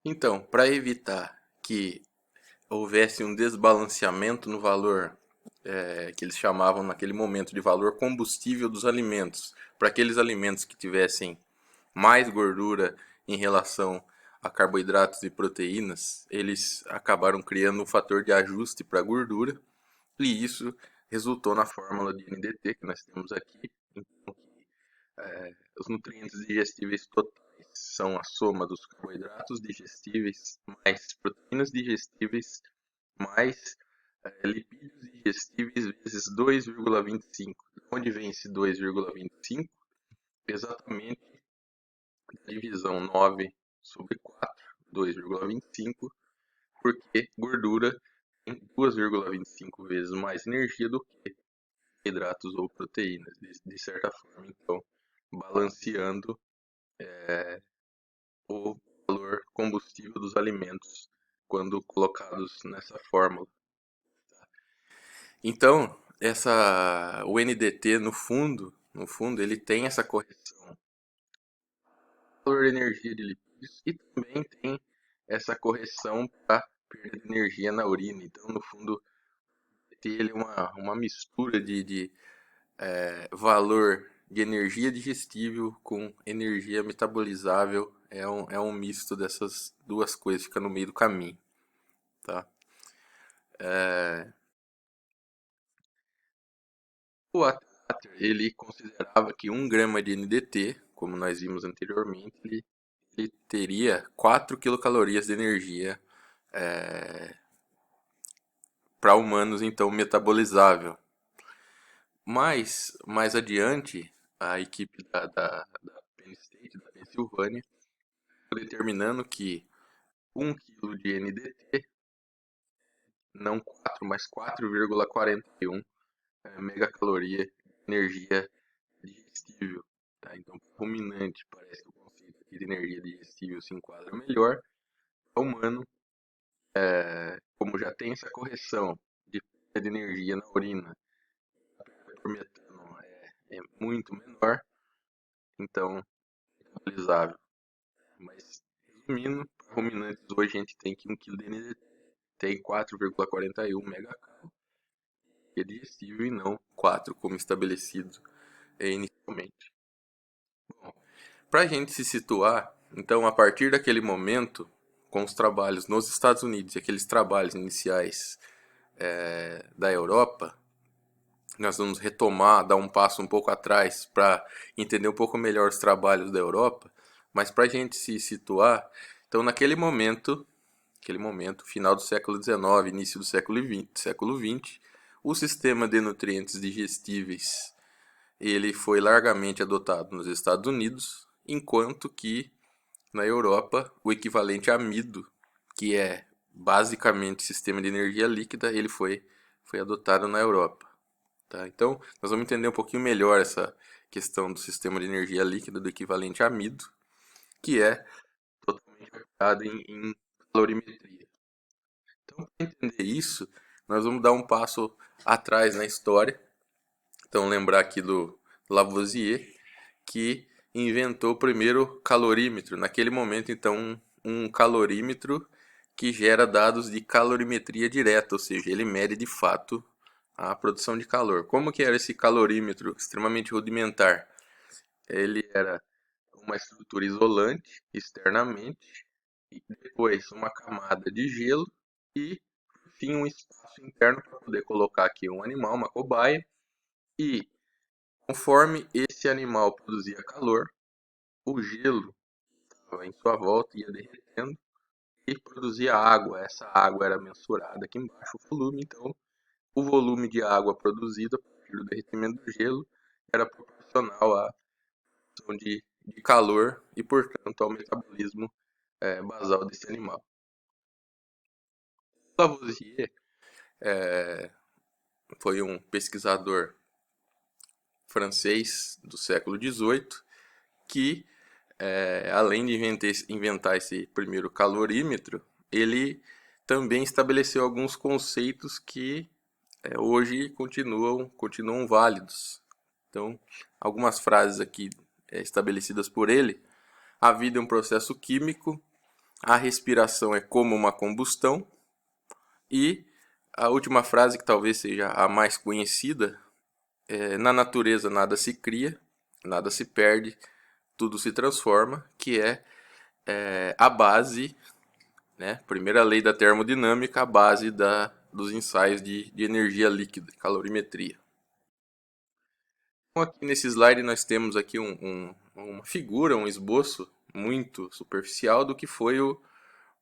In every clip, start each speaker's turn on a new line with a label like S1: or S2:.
S1: Então, para evitar que houvesse um desbalanceamento no valor que eles chamavam naquele momento de valor combustível dos alimentos, para aqueles alimentos que tivessem mais gordura em relação a carboidratos e proteínas, eles acabaram criando um fator de ajuste para a gordura, e isso resultou na fórmula de NDT que nós temos aqui. Então, os nutrientes digestíveis totais são a soma dos carboidratos digestíveis mais proteínas digestíveis mais lipídios digestíveis vezes 2,25. De onde vem esse 2,25? Exatamente da divisão 9 sobre 4, 2,25, porque gordura tem 2,25 vezes mais energia do que hidratos ou proteínas, de certa forma. Então, balanceando o valor combustível dos alimentos quando colocados nessa fórmula. Então, o NDT no fundo, ele tem essa correção do valor de energia de lipídios e também tem essa correção para perda de energia na urina. Então, no fundo, o NDT ele é uma mistura de valor de energia digestível com energia metabolizável. É um misto dessas duas coisas, fica no meio do caminho, tá? O Atlater, ele considerava que 1 grama de NDT, como nós vimos anteriormente, ele teria 4 quilocalorias de energia para humanos, então metabolizável. Mas, mais adiante, a equipe da Penn State, da Pensilvânia, determinando que 1 quilo de NDT, não 4, mas 4,41 megacaloria de energia digestível. Tá? Então, para ruminante, parece que o conceito aqui de energia digestível se enquadra melhor. Para humano, como já tem essa correção de perda de energia na urina, a perda por metano é muito menor, então é metabolizável. Mas, resumindo, para ruminantes hoje a gente tem que 1 kg de NDT tem 4,41 megacaloria digestivo e não 4, como estabelecido inicialmente. Para a gente se situar, então, a partir daquele momento, com os trabalhos nos Estados Unidos e aqueles trabalhos iniciais da Europa, nós vamos retomar, dar um passo um pouco atrás para entender um pouco melhor os trabalhos da Europa, mas para a gente se situar, então, naquele momento, final do século XIX, início do século XX, o sistema de nutrientes digestíveis ele foi largamente adotado nos Estados Unidos, enquanto que na Europa o equivalente a amido, que é basicamente sistema de energia líquida, ele foi adotado na Europa. Tá? Então, nós vamos entender um pouquinho melhor essa questão do sistema de energia líquida do equivalente a amido, que é totalmente baseado em calorimetria. Então, para entender isso, nós vamos dar um passo atrás na história. Então, lembrar aqui do Lavoisier, que inventou o primeiro calorímetro. Naquele momento, então, um calorímetro que gera dados de calorimetria direta, ou seja, ele mede de fato a produção de calor. Como que era esse calorímetro extremamente rudimentar? Ele era uma estrutura isolante externamente, e depois uma camada de gelo e, por fim, um espaço interno para poder colocar aqui um animal, uma cobaia, e conforme esse animal produzia calor, o gelo estava em sua volta ia derretendo e produzia água. Essa água era mensurada aqui embaixo, o volume. Então, o volume de água produzido a partir do derretimento do gelo era proporcional à produção de calor e, portanto, ao metabolismo basal desse animal. Lavoisier foi um pesquisador francês do século XVIII que, além de inventar esse primeiro calorímetro, ele também estabeleceu alguns conceitos que hoje continuam válidos. Então, algumas frases aqui estabelecidas por ele. A vida é um processo químico, a respiração é como uma combustão. E a última frase, que talvez seja a mais conhecida, é: na natureza nada se cria, nada se perde, tudo se transforma, que é a base, né? Primeira lei da termodinâmica, a base dos ensaios de energia líquida, calorimetria. Então, aqui nesse slide nós temos aqui uma figura, um esboço muito superficial do que foi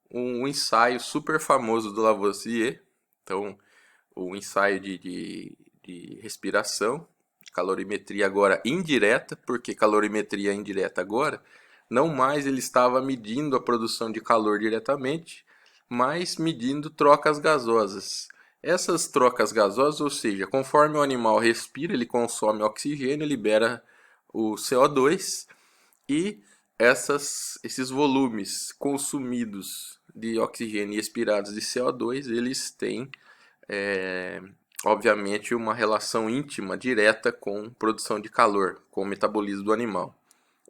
S1: um ensaio super famoso do Lavoisier. Então, o ensaio de respiração, calorimetria agora indireta, porque calorimetria indireta agora, não mais ele estava medindo a produção de calor diretamente, mas medindo trocas gasosas. Essas trocas gasosas, ou seja, conforme o animal respira, ele consome oxigênio, libera o CO2 e esses volumes consumidos de oxigênio e expirados de CO2, eles têm, é, obviamente, uma relação íntima, direta com produção de calor, com o metabolismo do animal.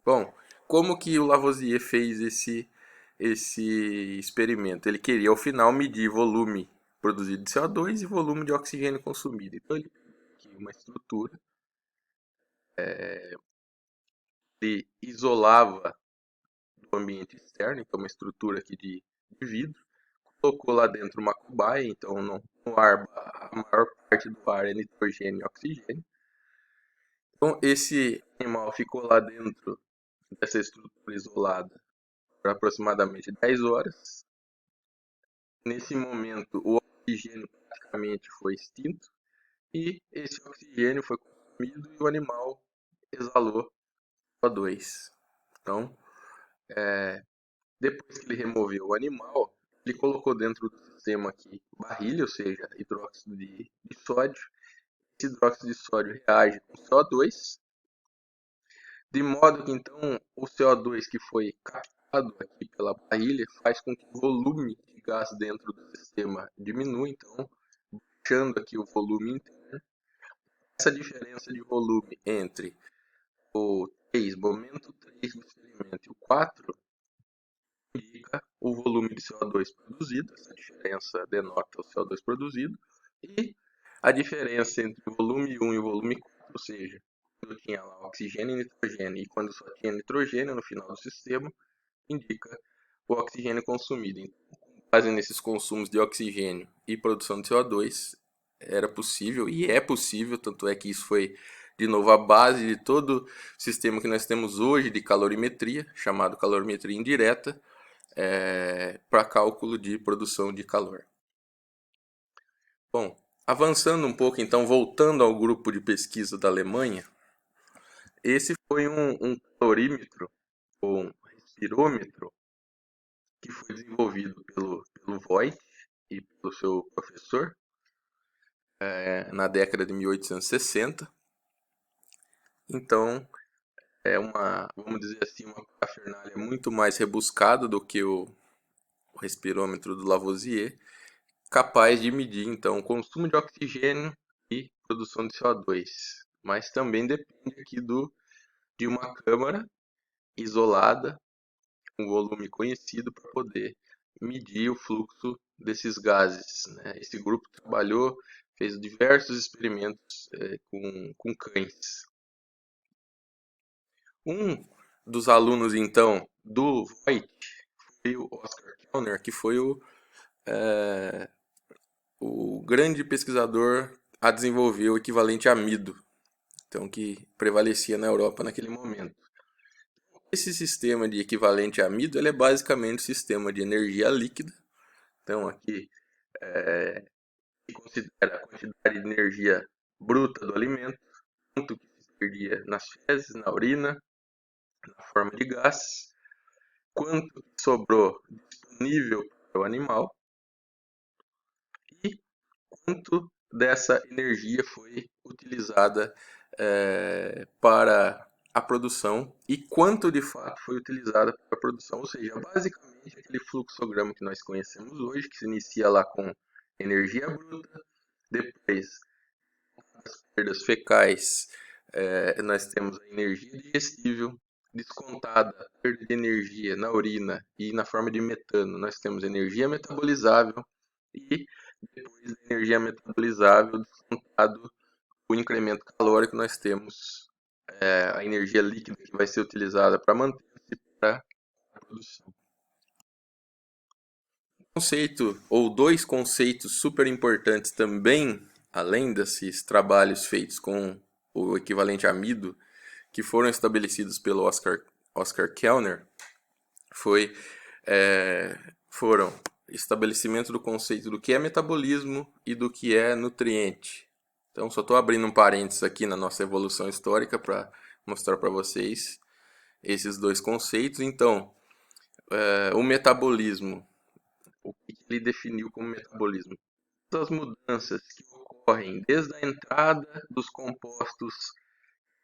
S1: Bom, como que o Lavoisier fez esse experimento? Ele queria, ao final, medir volume produzido de CO2 e volume de oxigênio consumido. Então, ele criou uma estrutura, ele isolava do ambiente externo, então uma estrutura aqui de vidro, colocou lá dentro uma cobaia, então no ar a maior parte do ar é nitrogênio e oxigênio. Então esse animal ficou lá dentro dessa estrutura isolada por aproximadamente 10 horas. Nesse momento o oxigênio praticamente foi extinto e esse oxigênio foi consumido e o animal exalou CO2. Então, depois que ele removeu o animal, ele colocou dentro do sistema aqui barrilha, ou seja, hidróxido de sódio. Esse hidróxido de sódio reage com CO2, de modo que então o CO2 que foi captado aqui pela barrilha faz com que o volume de gás dentro do sistema diminua, então baixando aqui o volume interno. Essa diferença de volume entre o 3, momento 3 do experimento e o 4 indica o volume de CO2 produzido, essa diferença denota o CO2 produzido, e a diferença entre o volume 1 e o volume 4, ou seja, quando tinha lá oxigênio e nitrogênio, e quando só tinha nitrogênio no final do sistema, indica o oxigênio consumido. Então, com base nesses consumos de oxigênio e produção de CO2, era possível, e é possível, tanto é que isso foi, de novo, a base de todo o sistema que nós temos hoje de calorimetria, chamado calorimetria indireta, para cálculo de produção de calor. Bom, avançando um pouco, então, voltando ao grupo de pesquisa da Alemanha, esse foi um calorímetro, ou um respirômetro, que foi desenvolvido pelo Voigt e pelo seu professor na década de 1860. Então, vamos dizer assim, uma parafernália muito mais rebuscada do que o respirômetro do Lavoisier, capaz de medir então o consumo de oxigênio e produção de CO2, mas também depende aqui de uma câmara isolada, um volume conhecido para poder medir o fluxo desses gases, né? Esse grupo trabalhou, fez diversos experimentos com cães. Um dos alunos então do Voigt foi o Oscar Kellner, que foi o grande pesquisador a desenvolver o equivalente amido, então que prevalecia na Europa naquele momento. Esse sistema de equivalente amido ele é basicamente um sistema de energia líquida. Então aqui se considera a quantidade de energia bruta do alimento, quanto que se perdia nas fezes, na urina, na forma de gás, quanto que sobrou disponível para o animal e quanto dessa energia foi utilizada para a produção e quanto de fato foi utilizada para a produção, ou seja, basicamente aquele fluxograma que nós conhecemos hoje, que se inicia lá com energia bruta, depois das perdas fecais nós temos a energia digestível, descontada a perda de energia na urina e na forma de metano, nós temos energia metabolizável e depois da energia metabolizável descontado o incremento calórico, nós temos a energia líquida que vai ser utilizada para manter-se para a produção. Conceito ou dois conceitos super importantes também, além desses trabalhos feitos com o equivalente amido, que foram estabelecidos pelo Oscar Kellner, foram estabelecimento do conceito do que é metabolismo e do que é nutriente. Então, só estou abrindo um parênteses aqui na nossa evolução histórica para mostrar para vocês esses dois conceitos. Então, o metabolismo, o que ele definiu como metabolismo? As mudanças que ocorrem desde a entrada dos compostos que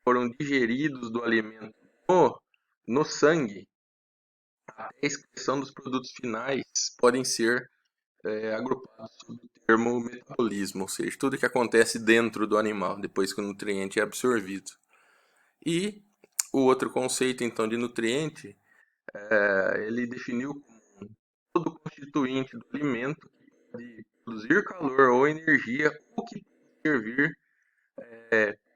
S1: foram digeridos do alimento no sangue até a excreção dos produtos finais podem ser agrupados sob o termo metabolismo, ou seja, tudo que acontece dentro do animal depois que o nutriente é absorvido. E o outro conceito, então, de nutriente, ele definiu como todo constituinte do alimento que pode produzir calor ou energia ou que pode servir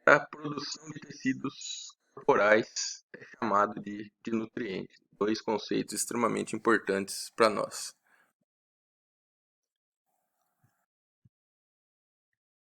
S1: para a produção de tecidos corporais, é chamado de nutriente. Dois conceitos extremamente importantes para nós.